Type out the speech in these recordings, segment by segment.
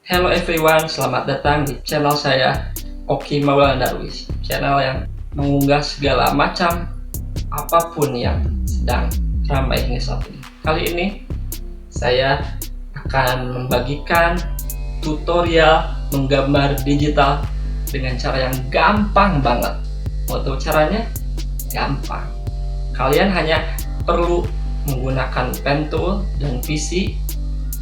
Hello everyone, selamat datang di channel saya Oki Maulana Darwis. Channel yang mengunggah segala macam apapun yang sedang ramai ini saat ini. Kali ini saya akan membagikan tutorial menggambar digital dengan cara yang gampang banget. Mau tahu caranya? Gampang. Kalian hanya perlu menggunakan pen tool dan PC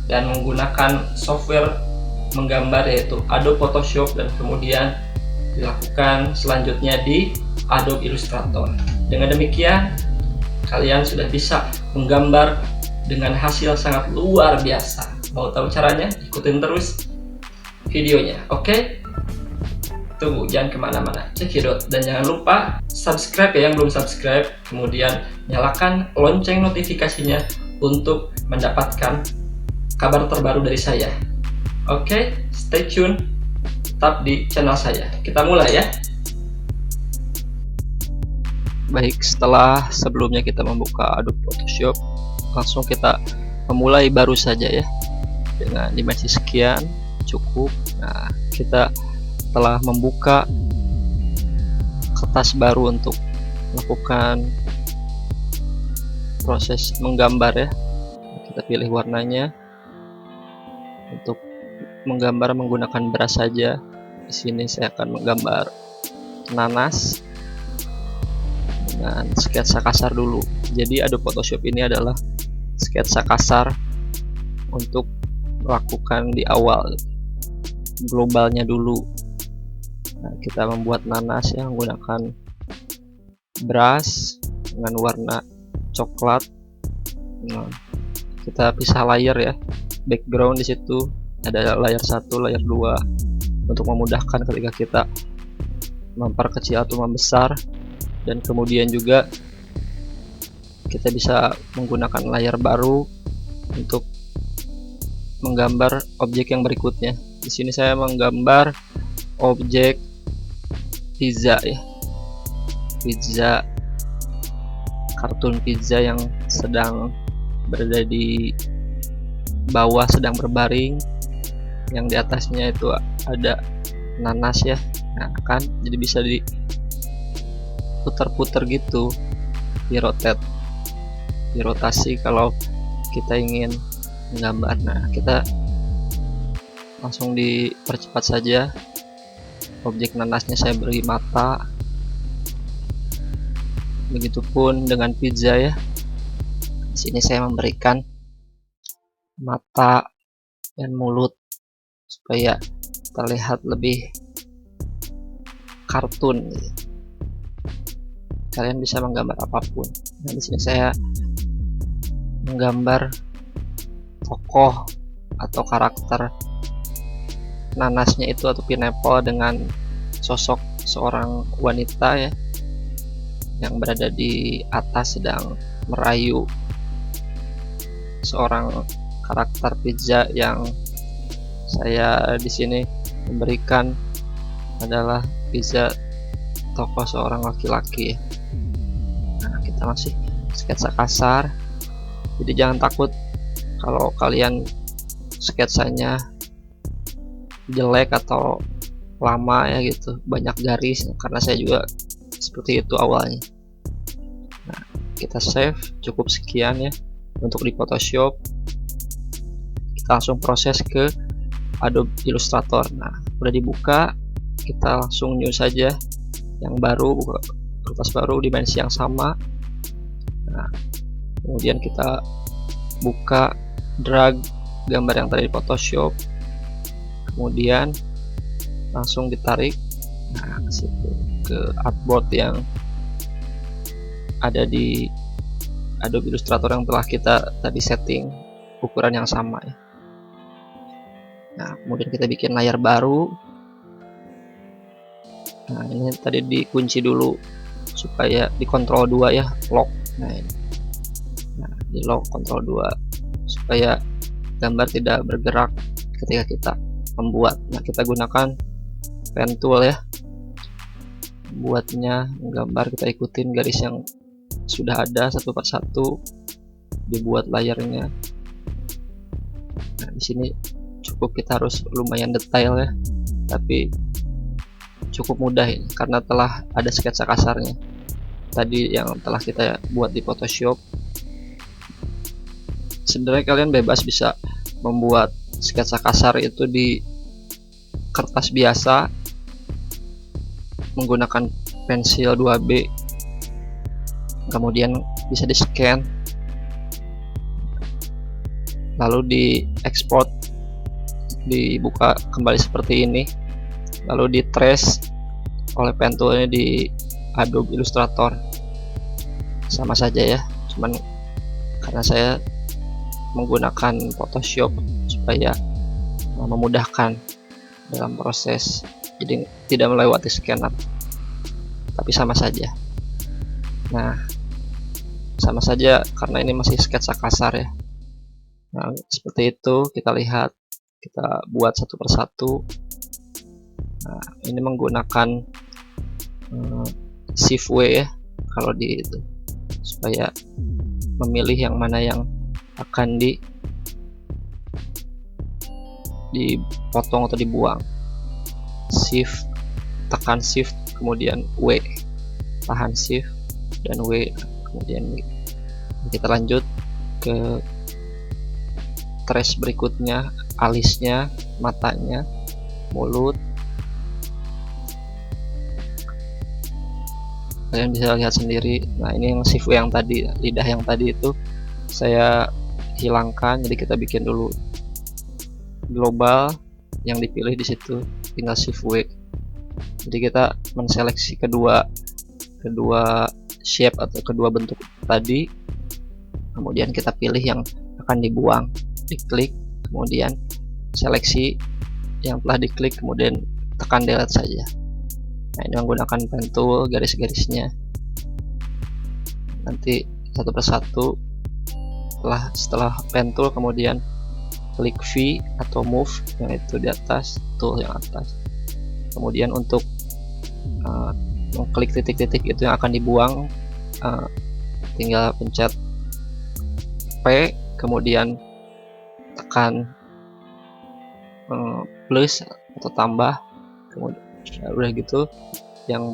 dan menggunakan software menggambar yaitu Adobe Photoshop, dan kemudian dilakukan selanjutnya di Adobe Illustrator. Dengan demikian kalian sudah bisa menggambar dengan hasil sangat luar biasa. Mau tahu caranya? Ikutin terus videonya, oke? Tunggu, jangan kemana-mana, cekidot. Dan jangan lupa subscribe ya yang belum subscribe, kemudian nyalakan lonceng notifikasinya untuk mendapatkan kabar terbaru dari saya. Oke, stay tune, tetap di channel saya. Kita mulai ya. Baik, setelah sebelumnya kita membuka Adobe Photoshop, langsung kita memulai baru saja ya. Dengan dimensi sekian cukup. Nah, kita telah membuka kertas baru untuk melakukan proses menggambar ya. Kita pilih warnanya. Untuk menggambar menggunakan brush saja. Di sini saya akan menggambar nanas dengan sketsa kasar dulu. Jadi Adobe Photoshop ini adalah sketsa kasar untuk melakukan di awal, globalnya dulu. Nah, kita membuat nanas yang menggunakan brush dengan warna coklat. Nah, kita pisah layer ya. Background di situ ada layer 1, layer 2 untuk memudahkan ketika kita memperkecil atau membesar, dan kemudian juga kita bisa menggunakan layer baru untuk menggambar objek yang berikutnya. Di sini saya menggambar objek pizza ya. Pizza, kartun pizza yang sedang berada di bawah, sedang berbaring, yang di atasnya itu ada nanas ya. Nah kan, jadi bisa diputar-putar gitu, dirotasi kalau kita ingin menggambar. Nah, kita langsung dipercepat saja. Objek nanasnya saya beri mata, begitupun dengan pizza ya. Di sini saya memberikan mata dan mulut supaya terlihat lebih kartun. Kalian bisa menggambar apapun. Nah, di sini saya menggambar tokoh atau karakter nanasnya itu atau pineapple dengan sosok seorang wanita ya, yang berada di atas sedang merayu seorang karakter pizza yang saya di sini memberikan adalah pizza tokoh seorang laki-laki. Nah, kita masih sketsa kasar, jadi jangan takut kalau kalian sketsanya jelek atau lama ya gitu, banyak garis, karena saya juga seperti itu awalnya. Nah, kita save, cukup sekian ya untuk di Photoshop. Kita langsung proses ke Adobe Illustrator. Nah, udah dibuka, kita langsung new saja yang baru, buka kertas baru, dimensi yang sama. Nah, kemudian kita buka, drag gambar yang tadi di Photoshop, kemudian langsung ditarik nah ke situ, ke artboard yang ada di Adobe Illustrator yang telah kita tadi setting ukuran yang sama ya. Nah, kemudian kita bikin layar baru. Nah, ini tadi dikunci dulu supaya di Ctrl 2 ya, lock. Nah, ini. Nah, di lock Ctrl 2 supaya gambar tidak bergerak ketika kita membuat. Nah, kita gunakan pen tool ya. Buatnya menggambar, kita ikutin garis yang sudah ada satu persatu, dibuat layarnya. Nah, di sini cukup kita harus lumayan detail ya, tapi cukup mudah ini karena telah ada sketsa kasarnya tadi yang telah kita buat di Photoshop. Sebenarnya kalian bebas bisa membuat sketsa kasar itu di kertas biasa menggunakan pensil 2B, kemudian bisa di scan lalu di export, dibuka kembali seperti ini, lalu di trace oleh pen toolnya di Adobe Illustrator. Sama saja ya, cuman karena saya menggunakan Photoshop supaya memudahkan dalam proses, jadi tidak melewati scanner, tapi sama saja. Nah, sama saja karena ini masih sketsa kasar ya. Nah, seperti itu kita lihat, kita buat satu persatu. Nah, ini menggunakan Shift W ya kalau di itu, supaya memilih yang mana yang akan dipotong atau dibuang. Shift, tekan Shift kemudian W, tahan Shift dan W, kemudian W. Kita lanjut ke trace berikutnya, alisnya, matanya, mulut. Kalian bisa lihat sendiri. Nah, ini yang Shift W yang tadi, lidah yang tadi itu saya hilangkan, jadi kita bikin dulu global, yang dipilih di situ tinggal Shift W. Jadi kita menseleksi kedua shape atau kedua bentuk tadi, kemudian kita pilih yang akan dibuang, diklik, kemudian seleksi yang telah diklik, kemudian tekan delete saja. Nah, ini menggunakan pen tool, garis-garisnya nanti satu persatu. Setelah pen tool kemudian klik V atau move yang itu di atas, tool yang atas, kemudian untuk mengklik titik-titik itu yang akan dibuang, tinggal pencet P kemudian tekan plus atau tambah, kemudian udah gitu yang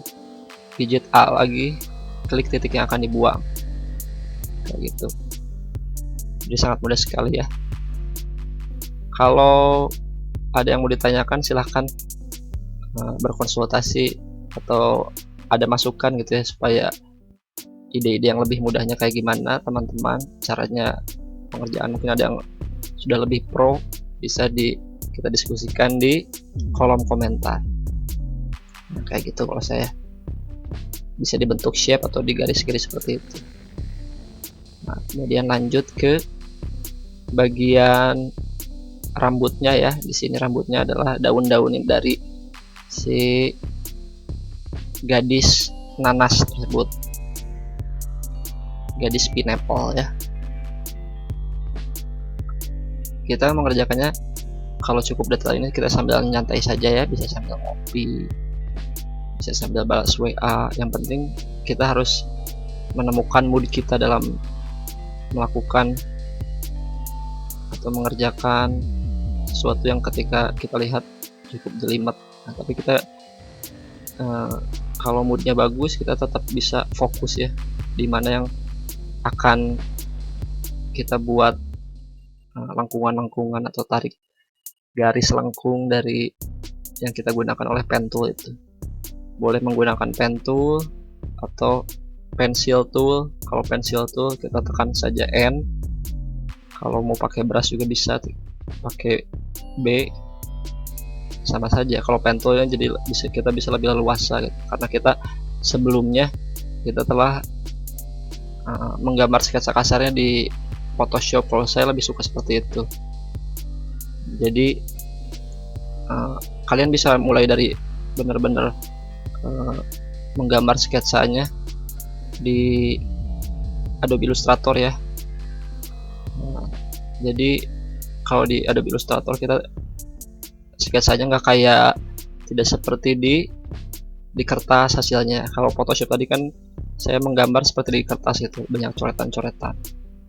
pijit A lagi, klik titik yang akan dibuang, kayak gitu. Jadi sangat mudah sekali ya. Kalau ada yang mau ditanyakan silahkan berkonsultasi atau ada masukan gitu ya, supaya ide-ide yang lebih mudahnya kayak gimana teman-teman, caranya pengerjaan mungkin ada yang sudah lebih pro, bisa kita diskusikan di kolom komentar. Nah, kayak gitu kalau saya, bisa dibentuk shape atau di garis-garis seperti itu. Nah, kemudian lanjut ke bagian rambutnya ya. Di sini rambutnya adalah daun-daun dari si gadis nanas tersebut, gadis pineapple ya. Kita mengerjakannya kalau cukup detail ini kita sambil nyantai saja ya, bisa sambil ngopi, bisa sambil balas WA. Yang penting kita harus menemukan mood kita dalam melakukan atau mengerjakan sesuatu yang ketika kita lihat cukup jelimet. Nah, tapi kita kalau moodnya bagus, kita tetap bisa fokus ya, dimana yang akan kita buat lengkungan-lengkungan atau tarik garis lengkung dari yang kita gunakan oleh pen tool itu. Boleh menggunakan pen tool atau pencil tool. Kalau pencil tool kita tekan saja N. Kalau mau pakai brush juga bisa pakai B, sama saja. Kalau pen toolnya jadi kita bisa lebih leluasa gitu, karena kita sebelumnya kita telah menggambar sketsa kasarnya di Photoshop. Kalau saya lebih suka seperti itu. Jadi kalian bisa mulai dari benar-benar menggambar sketsanya di Adobe Illustrator ya. Jadi kalau di Adobe Illustrator kita sketsanya nggak kayak, tidak seperti di kertas hasilnya. Kalau Photoshop tadi kan saya menggambar seperti di kertas gitu, banyak coretan-coretan.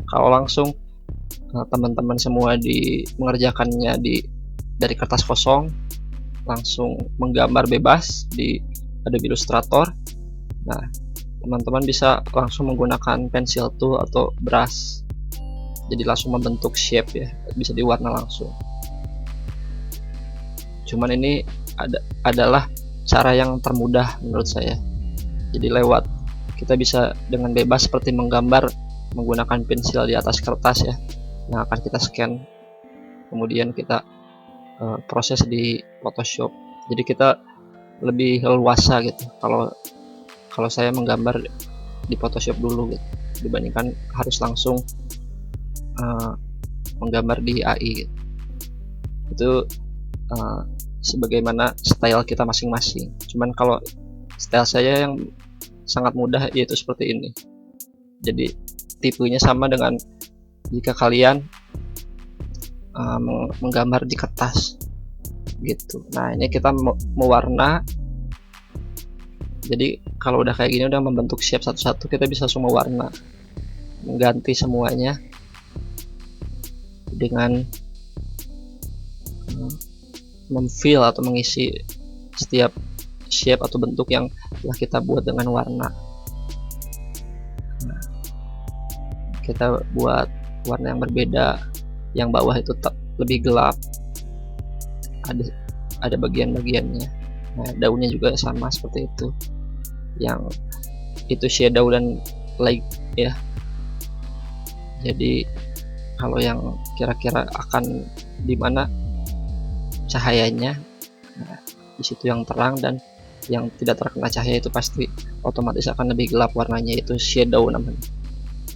Kalau langsung teman-teman semua mengerjakannya di dari kertas kosong langsung menggambar bebas di Adobe Illustrator. Nah, teman-teman bisa langsung menggunakan pencil tool atau brush, jadi langsung membentuk shape ya, bisa diwarna langsung. Cuman ini adalah cara yang termudah menurut saya. Jadi lewat kita bisa dengan bebas seperti menggambar menggunakan pensil di atas kertas ya, yang akan kita scan, kemudian kita proses di Photoshop. Jadi kita lebih leluasa gitu kalau saya menggambar di Photoshop dulu gitu, dibandingkan harus langsung menggambar di AI gitu. Itu sebagaimana style kita masing-masing. Cuman kalau style saya yang sangat mudah yaitu seperti ini. Jadi tipenya sama dengan jika kalian menggambar di kertas gitu. Nah, ini kita mewarna. Jadi kalau udah kayak gini, udah membentuk shape satu-satu, kita bisa semua warna, mengganti semuanya dengan memfill atau mengisi setiap shape atau bentuk yang telah kita buat dengan warna. Nah, kita buat warna yang berbeda, yang bawah itu lebih gelap, ada bagian-bagiannya. Nah, daunnya juga sama seperti itu, yang itu shadow dan light ya. Jadi kalau yang kira-kira akan dimana cahayanya, nah, di situ yang terang, dan yang tidak terkena cahaya itu pasti otomatis akan lebih gelap warnanya, itu shadow namanya.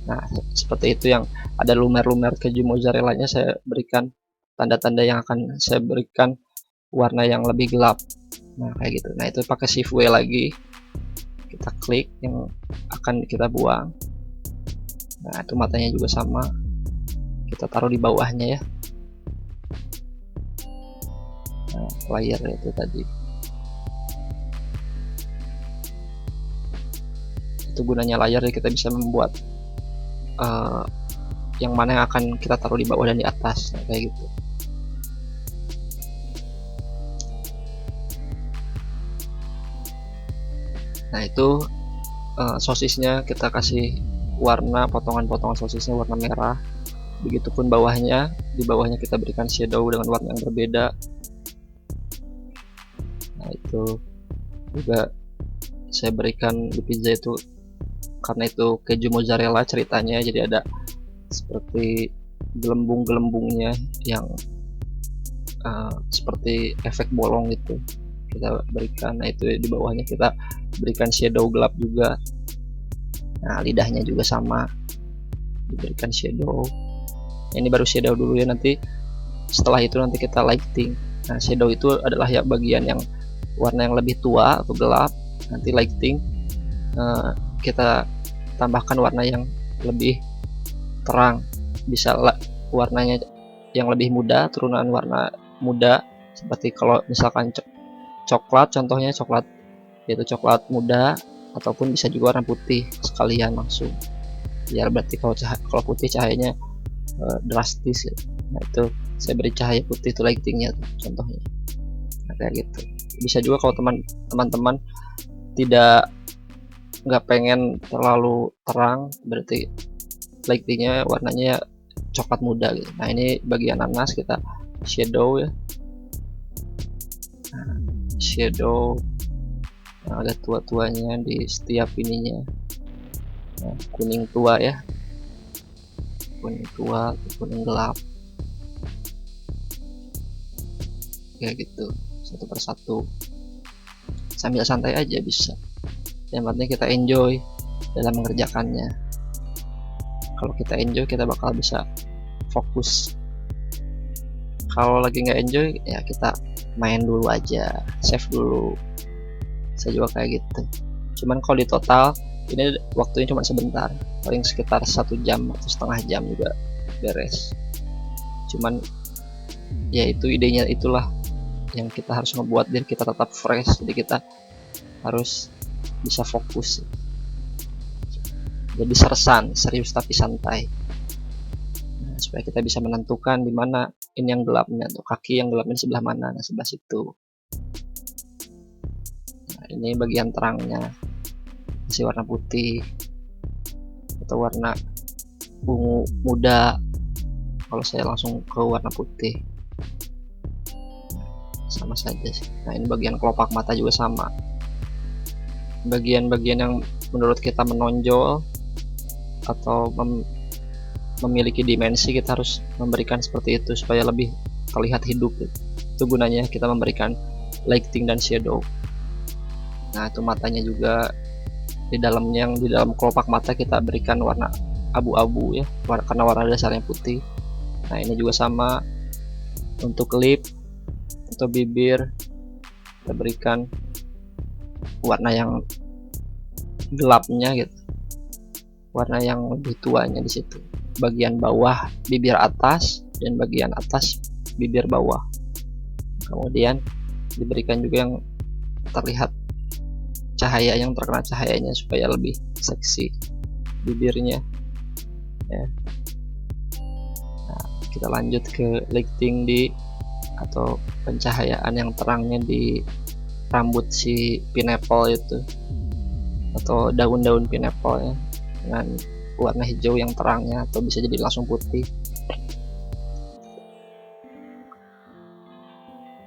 Nah, seperti itu. Yang ada lumer-lumer keju mozzarella-nya saya berikan tanda-tanda yang akan saya berikan warna yang lebih gelap. Nah, kayak gitu. Nah, itu pakai shift W lagi, kita klik yang akan kita buang. Nah, itu matanya juga sama, kita taruh di bawahnya ya. Nah, layer itu tadi, itu gunanya layer, kita bisa membuat yang mana yang akan kita taruh di bawah dan di atas. Nah, kayak gitu. Nah, itu sosisnya kita kasih warna, potongan-potongan sosisnya warna merah. Begitupun bawahnya, di bawahnya kita berikan shadow dengan warna yang berbeda. Nah, itu juga saya berikan di pizza itu, karena itu keju mozzarella ceritanya, jadi ada seperti gelembung-gelembungnya yang seperti efek bolong gitu kita berikan. Nah, itu di bawahnya kita berikan shadow gelap juga. Nah, lidahnya juga sama, diberikan shadow. Nah, ini baru shadow dulu ya, nanti setelah itu nanti kita lighting. Nah, shadow itu adalah ya bagian yang warna yang lebih tua atau gelap. Nanti lighting kita tambahkan warna yang lebih terang, bisa warnanya yang lebih muda, turunan warna muda, seperti kalau misalkan coklat, contohnya coklat, yaitu coklat muda, ataupun bisa juga warna putih sekalian langsung, biar berarti kalau putih cahayanya drastis ya. Nah, itu saya beri cahaya putih, itu lightingnya contohnya. Nah, kayak gitu. Bisa juga kalau teman-teman nggak pengen terlalu terang, berarti lightingnya warnanya coklat muda gitu. Nah, ini bagian nanas kita shadow ya. Nah, shadow yang ada tua-tuanya di setiap ininya. Nah, kuning tua ya, kuning tua, kuning gelap, kayak gitu, satu persatu sambil santai aja bisa. Yang penting kita enjoy dalam mengerjakannya. Kalau kita enjoy, kita bakal bisa fokus. Kalau lagi nggak enjoy, ya kita main dulu aja, save dulu. Saya juga kayak gitu. Cuman kalau di total ini waktunya cuma sebentar, paling sekitar 1 jam atau setengah jam juga beres. Cuman ya itu idenya, itulah yang kita harus ngebuat diri kita tetap fresh. Jadi kita harus bisa fokus, jadi sersan, serius tapi santai. Nah, supaya kita bisa menentukan di mana ini yang gelapnya, atau kaki yang gelapnya di sebelah mana. Nah, sebelah situ. Nah, ini bagian terangnya masih warna putih atau warna ungu muda. Kalau saya langsung ke warna putih, sama saja sih. Nah, ini bagian kelopak mata juga sama. Bagian-bagian yang menurut kita menonjol atau memiliki dimensi, kita harus memberikan seperti itu supaya lebih terlihat hidup. Itu gunanya kita memberikan lighting dan shadow. Nah, itu matanya juga di dalamnya, yang di dalam kelopak mata kita berikan warna abu-abu ya, karena warna dasarnya putih. Nah, ini juga sama untuk lip atau bibir, kita berikan warna yang gelapnya gitu, warna yang lebih tuanya di situ, bagian bawah bibir atas dan bagian atas bibir bawah. Kemudian diberikan juga yang terlihat cahaya, yang terkena cahayanya supaya lebih seksi bibirnya ya. Nah, kita lanjut ke lighting atau pencahayaan yang terangnya di rambut si pineapple itu, atau daun-daun pineapple ya, dengan warna hijau yang terangnya, atau bisa jadi langsung putih.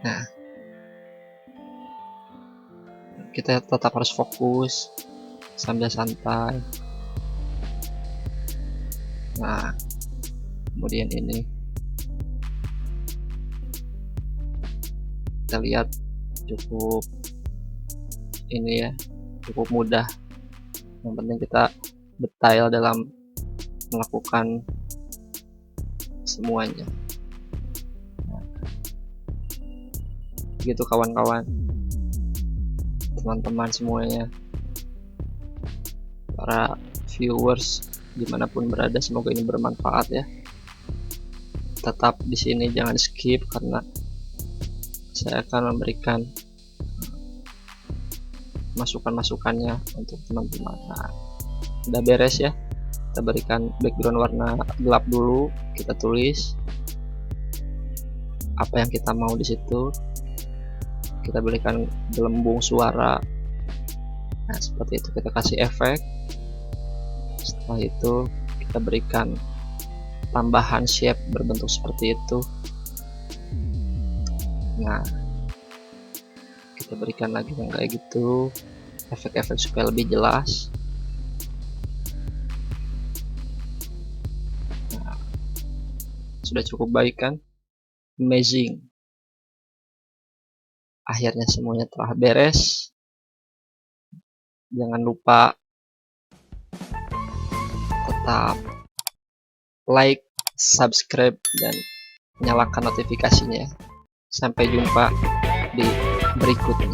Nah, kita tetap harus fokus sambil santai. Nah, kemudian ini kita lihat cukup ini ya, cukup mudah. Yang penting kita detail dalam melakukan semuanya. Nah, gitu kawan-kawan, teman-teman semuanya, para viewers dimanapun berada, semoga ini bermanfaat ya. Tetap di sini, jangan skip, karena saya akan memberikan masukan-masukannya untuk teman-teman. Nah, udah beres ya, kita berikan background warna gelap dulu, kita tulis apa yang kita mau di situ, kita berikan gelembung suara. Nah, seperti itu, kita kasih efek. Setelah itu kita berikan tambahan shape berbentuk seperti itu. Nah, kita berikan lagi yang kayak gitu, efek-efek supaya lebih jelas. Nah, sudah cukup baik kan? Amazing. Akhirnya semuanya telah beres. Jangan lupa tetap like, subscribe, dan nyalakan notifikasinya. Sampai jumpa di berikutnya.